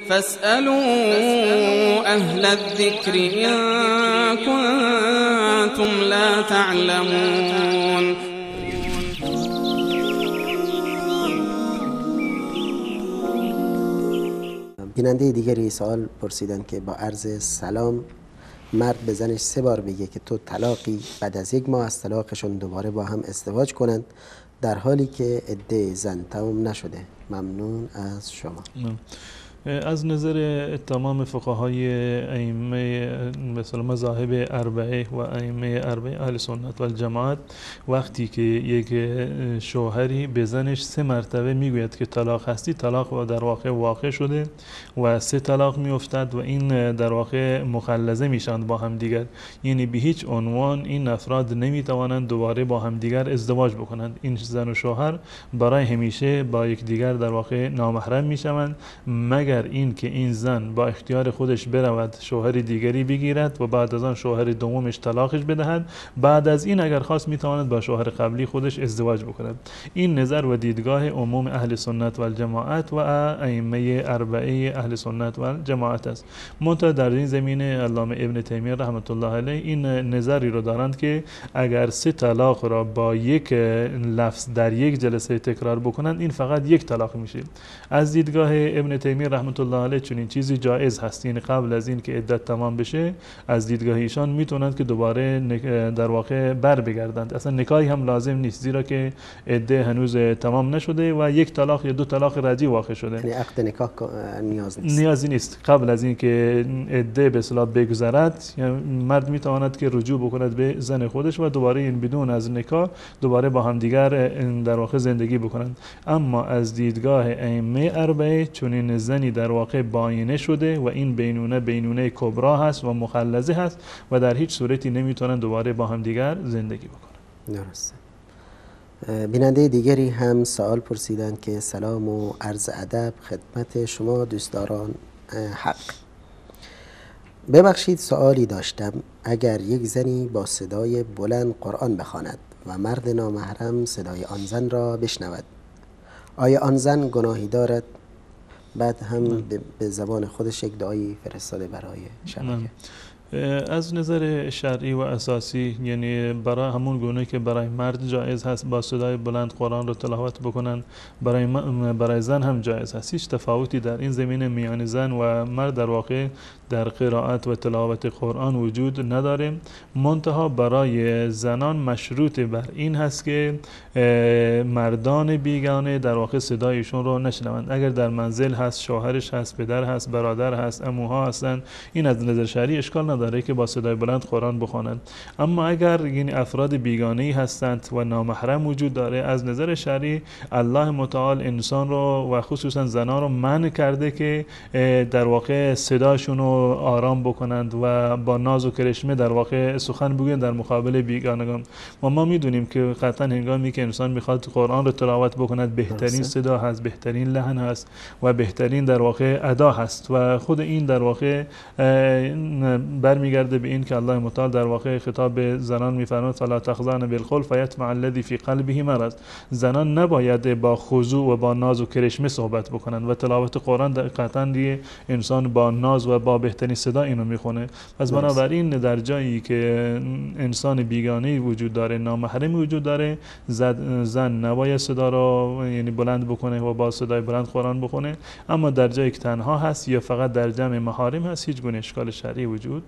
فاسألوا أهل الذكر إن كنتم لا تعلمون. بیننده دیگری سوال پرسیدن که با عرض سلام، مرد به زنش 3 بار بگه که تو طلاقی، بعد از 1 ماه از طلاقشون دوباره با هم ازدواج کنند در حالی که عده زن تمام نشده. ممنون از شما. از نظر تمام فقهای ائمه مثلا مذاهب اربعه و ائمه اربعه اهل سنت و الجماعت، وقتی که یک شوهری به زنش 3 مرتبه میگوید که طلاق هستی، طلاق در واقع شده و 3 طلاق میافتد و این در واقع مخلظه میشند با هم دیگر. یعنی به هیچ عنوان این افراد نمیتوانند دوباره با هم دیگر ازدواج بکنند. این زن و شوهر برای همیشه با یکدیگر در واقع نامحرم میشوند، مگر این که این زن با اختیار خودش برود شوهر دیگری بگیرد و بعد از آن شوهر دومش طلاقش بدهد. بعد از این اگر خواست میتواند با شوهر قبلی خودش ازدواج بکند. این نظر و دیدگاه عموم اهل سنت و الجماعت و ائمه اربعه اهل سنت و الجماعت است. منتها در این زمینه علامه ابن تیمیه رحمت الله علیه این نظری رو دارند که اگر 3 طلاق را با یک لفظ در یک جلسه تکرار بکنند، این فقط 1 طلاق میشه. از دیدگاه ابن تیمیه رحمت الله علیه چنین چیزی جایز هست، یعنی قبل از این که عدت تمام بشه از دیدگاه ایشان میتونند که دوباره در واقع بر بگردند. اصلا نکاحی هم لازم نیست، زیرا که عده هنوز تمام نشده و 1 طلاق یا 2 طلاق رجعی واقع شده. یعنی عقد نکاح نیازی نیست. قبل از این که عده به اصطلاح بگذرد، مرد میتواند که رجوع بکند به زن خودش و دوباره این بدون از نکاح دوباره با هم دیگر در واقع زندگی بکنند. اما از دیدگاه ائمه اربعه چنین زنی در واقع باینه شده و این بینونه کبرا هست و مخلظه هست و در هیچ صورتی نمیتونن دوباره با هم دیگر زندگی بکنن. درسته. بیننده دیگری هم سوال پرسیدن که سلام و عرض ادب خدمت شما دوستداران حق. ببخشید سوالی داشتم. اگر یک زنی با صدای بلند قرآن بخواند و مرد نامحرم صدای آن زن را بشنود، آیا آن زن گناهی دارد؟ بعد هم به زبان خودش یک دعایی فرستاده برای شبکه. از نظر شرعی و اساسی، یعنی برای همون گونه که برای مرد جایز هست با صدای بلند قرآن رو تلاوت بکنن، برای زن هم جایز هست. هیچ تفاوتی در این زمینه میان زن و مرد در واقع در قرائت و تلاوت قرآن وجود نداره. منتها برای زنان مشروط بر این هست که مردان بیگانه در واقع صدایشون رو نشنوند. اگر در منزل هست، شوهرش هست، پدر هست، برادر هست، عموها هستن، این از نظر شرعی اشکال نداره که با صدای بلند قرآن بخوانند. اما اگر این افراد بیگانه‌ای هستند و نامحرم وجود داره، از نظر شرعی الله متعال انسان رو و خصوصا زنان رو منع کرده که در واقع صداشون رو آرام بکنند و با ناز و کرشمه در واقع سخن بگویند در مقابل بیگانگان. و ما میدونیم که قطعا هنگامی که انسان میخواد قرآن رو تلاوت بکند، بهترین صدا هست، بهترین لحن هست و بهترین در واقع ادا هست و خود این در واقع برمیگرده به این که الله متعال در واقع خطاب به زنان میفرماید فلا تخضعن بالقول فیطمع الذی فی قلبه مرض. زنان نباید با خضوع و با ناز و کرشمه صحبت بکنند و تلاوت قرآن قطعا انسان با ناز و با بهترین صدا اینو میخونه. پس بنابراین در جایی که انسان بیگانه‌ای وجود داره، نامحرمی وجود داره، زن نباید صدا رو یعنی بلند بکنه و با صدای بلند قرآن بخونه. اما در جایی که تنها هست یا فقط در جمع محارم هست، هیچ گونه اشکال شرعی وجود